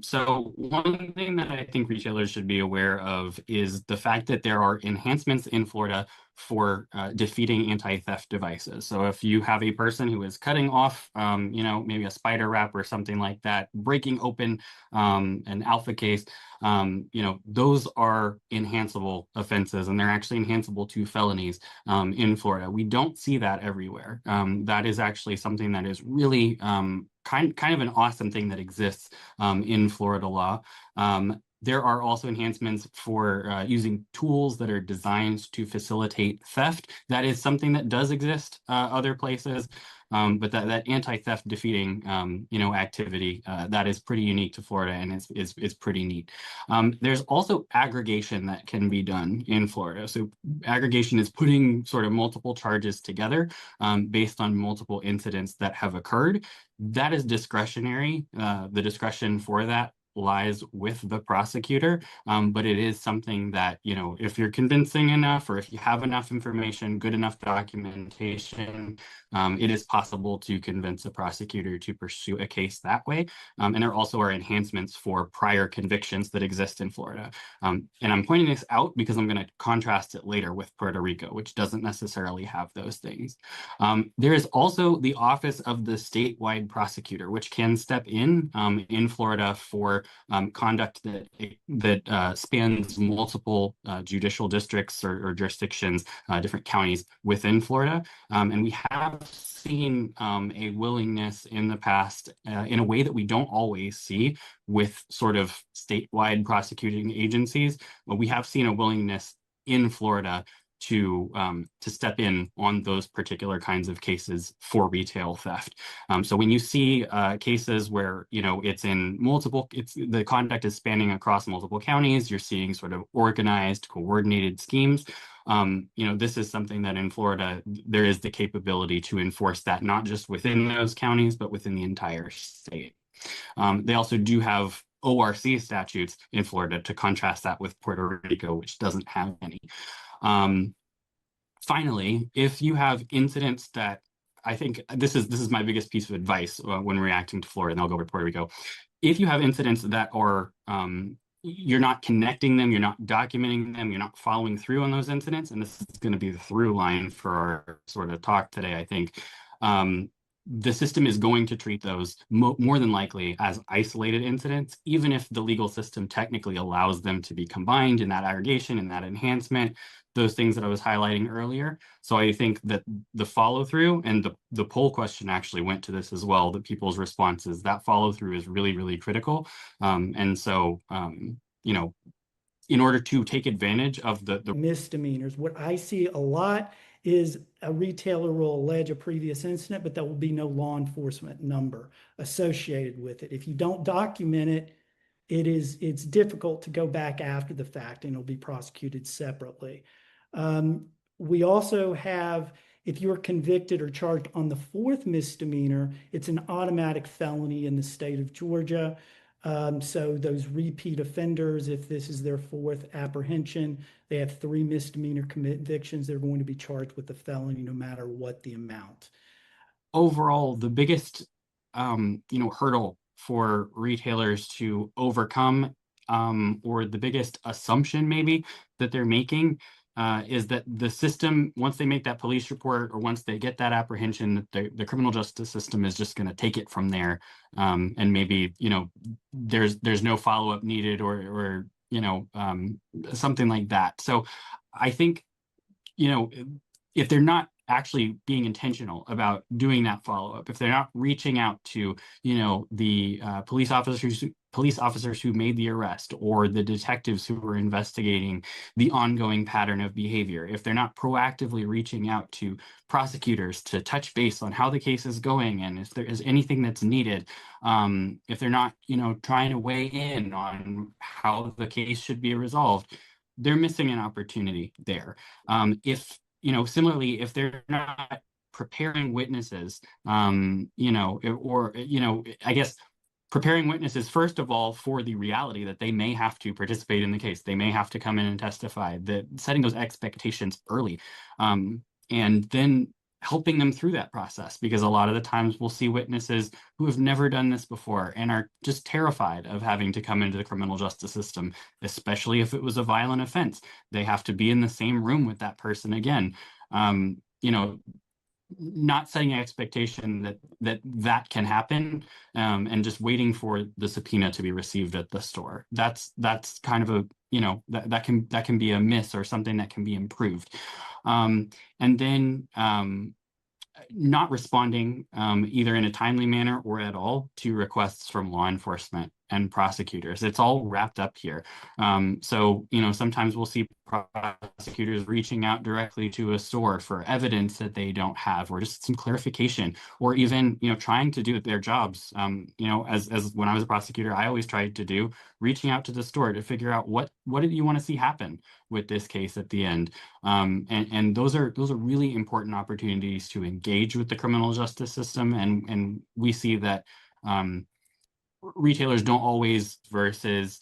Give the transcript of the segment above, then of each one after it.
So one thing that I think retailers should be aware of is the fact that there are enhancements in Florida for defeating anti-theft devices. So if you have a person who is cutting off, maybe a spider wrap or something like that, breaking open an alpha case, those are enhanceable offenses, and they're actually enhanceable to felonies in Florida. We don't see that everywhere. That is actually something that is really kind of an awesome thing that exists in Florida law. There are also enhancements for using tools that are designed to facilitate theft. That is something that does exist other places, but that anti-theft defeating, activity that is pretty unique to Florida and is pretty neat. There's also aggregation that can be done in Florida. So aggregation is putting sort of multiple charges together based on multiple incidents that have occurred. That is discretionary. The discretion for that lies with the prosecutor, but it is something that, if you're convincing enough or if you have enough information, good enough documentation, it is possible to convince a prosecutor to pursue a case that way. And there also are enhancements for prior convictions that exist in Florida. And I'm pointing this out because I'm going to contrast it later with Puerto Rico, which doesn't necessarily have those things. There is also the Office of the Statewide Prosecutor, which can step in Florida for conduct that spans multiple judicial districts or jurisdictions, different counties within Florida. And we have seen a willingness in the past in a way that we don't always see with sort of statewide prosecuting agencies, but we have seen a willingness in Florida to step in on those particular kinds of cases for retail theft. So when you see cases where the conduct is spanning across multiple counties, you're seeing sort of organized, coordinated schemes. This is something that in Florida there is the capability to enforce that not just within those counties but within the entire state. They also do have ORC statutes in Florida to contrast that with Puerto Rico, which doesn't have any. Finally, if you have incidents that I think this is my biggest piece of advice when reacting to Florida, and I'll go over to Puerto Rico. If you have incidents that are you're not connecting them, you're not documenting them, you're not following through on those incidents, and this is going to be the through line for our sort of talk today, I think. The system is going to treat those more than likely as isolated incidents, even if the legal system technically allows them to be combined in that aggregation and that enhancement, those things that I was highlighting earlier. So I think that the follow through, and the poll question actually went to this as well, that people's responses, that follow through is really, really critical. And so, in order to take advantage of the misdemeanors, what I see a lot is a retailer will allege a previous incident, but there will be no law enforcement number associated with it. If you don't document it, it's difficult to go back after the fact, and it'll be prosecuted separately. We also have, if you're convicted or charged on the fourth misdemeanor, it's an automatic felony in the state of Georgia. So those repeat offenders, if this is their fourth apprehension, they have 3 misdemeanor convictions, they're going to be charged with a felony no matter what the amount. Overall, the biggest hurdle for retailers to overcome, or the biggest assumption maybe that they're making, is that the system, once they make that police report or once they get that apprehension, the criminal justice system is just going to take it from there, and maybe there's no follow-up needed or something like that. So I think if they're not actually being intentional about doing that follow-up, if they're not reaching out to the police officers who made the arrest or the detectives who were investigating the ongoing pattern of behavior, if they're not proactively reaching out to prosecutors to touch base on how the case is going and if there is anything that's needed, if they're not trying to weigh in on how the case should be resolved, they're missing an opportunity there. Similarly, if they're not preparing witnesses, I guess preparing witnesses, first of all, for the reality that they may have to participate in the case, they may have to come in and testify, that setting those expectations early. And then helping them through that process, because a lot of the times we'll see witnesses who have never done this before and are just terrified of having to come into the criminal justice system, especially if it was a violent offense. They have to be in the same room with that person again. You know, not setting an expectation that can happen, and just waiting for the subpoena to be received at the store. That's kind of a, that can be a miss or something that can be improved. And then not responding either in a timely manner or at all to requests from law enforcement and prosecutors. It's all wrapped up here. So, sometimes we'll see prosecutors reaching out directly to a store for evidence that they don't have, or just some clarification, or even, trying to do their jobs. As when I was a prosecutor, I always tried to do, reaching out to the store to figure out what did you want to see happen with this case at the end. And those are really important opportunities to engage with the criminal justice system. And we see that retailers don't always, versus,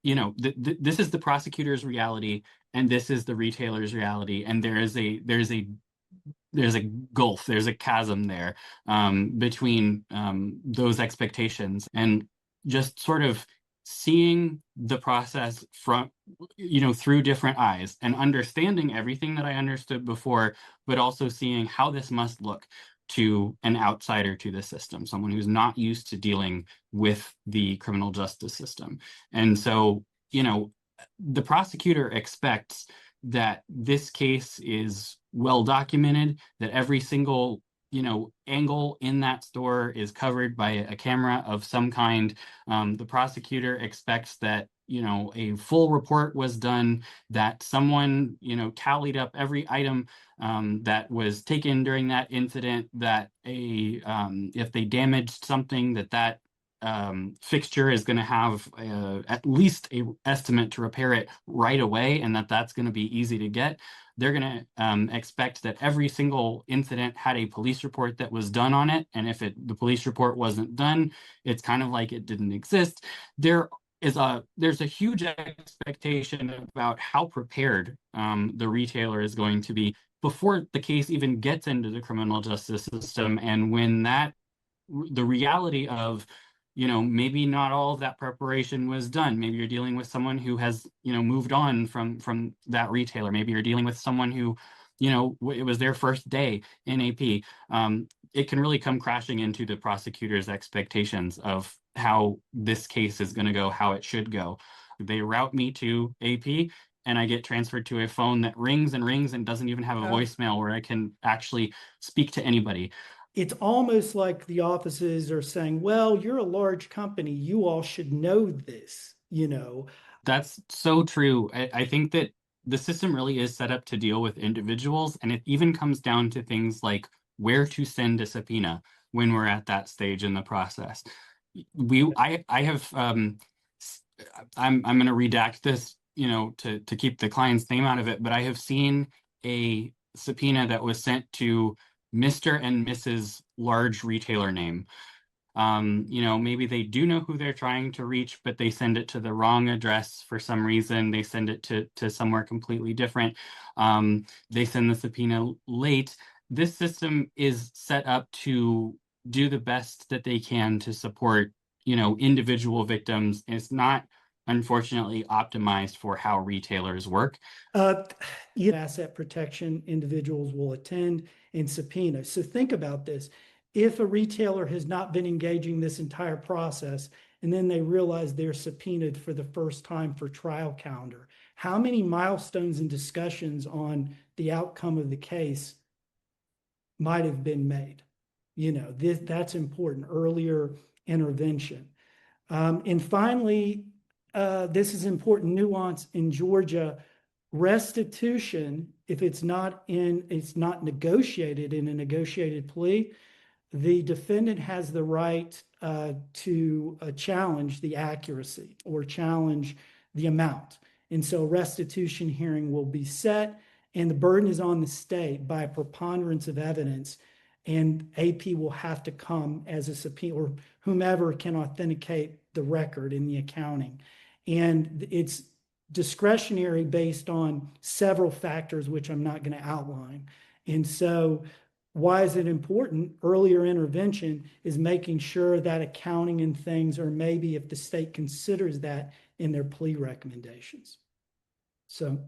this is the prosecutor's reality and this is the retailer's reality. And there's a gulf, there's a chasm there between those expectations, and just sort of seeing the process from, through different eyes and understanding everything that I understood before, but also seeing how this must look to an outsider to the system, someone who's not used to dealing with the criminal justice system. And so, the prosecutor expects that this case is well documented, that every single, angle in that store is covered by a camera of some kind. The prosecutor expects that, a full report was done, that someone, tallied up every item that was taken during that incident, that if they damaged something, that fixture is going to have at least a estimate to repair it right away, and that's going to be easy to get. They're going to expect that every single incident had a police report that was done on it, and if the police report wasn't done, it's kind of like it didn't exist. There's a huge expectation about how prepared the retailer is going to be before the case even gets into the criminal justice system. And when the reality of, maybe not all of that preparation was done. Maybe you're dealing with someone who has, moved on from that retailer. Maybe you're dealing with someone who, it was their first day in AP. It can really come crashing into the prosecutor's expectations of how this case is going to go, how it should go. They route me to AP, and I get transferred to a phone that rings and rings and doesn't even have a voicemail where I can actually speak to anybody. It's almost like the offices are saying, well, you're a large company, you all should know this, That's so true. I think that the system really is set up to deal with individuals, and it even comes down to things like where to send a subpoena when we're at that stage in the process. I have I'm going to redact this, to keep the client's name out of it, but I have seen a subpoena that was sent to Mr. and Mrs. large retailer name. Maybe they do know who they're trying to reach, but they send it to the wrong address for some reason. They send it to somewhere completely different. They send the subpoena late. This system is set up to do the best that they can to support, individual victims. It's not, unfortunately, optimized for how retailers work. Asset protection individuals will attend and subpoena. So think about this. If a retailer has not been engaging this entire process, and then they realize they're subpoenaed for the first time for trial calendar, how many milestones and discussions on the outcome of the case might have been made? That's important, earlier intervention. And finally, this is important nuance in Georgia. Restitution, if it's not negotiated in a negotiated plea, the defendant has the right to challenge the accuracy or challenge the amount. And so a restitution hearing will be set, and the burden is on the state by a preponderance of evidence, and AP will have to come as a subpoena, or whomever can authenticate the record in the accounting. And it's discretionary based on several factors, which I'm not going to outline. And so why is it important? Earlier intervention is making sure that accounting and things, or maybe if the state considers that in their plea recommendations. So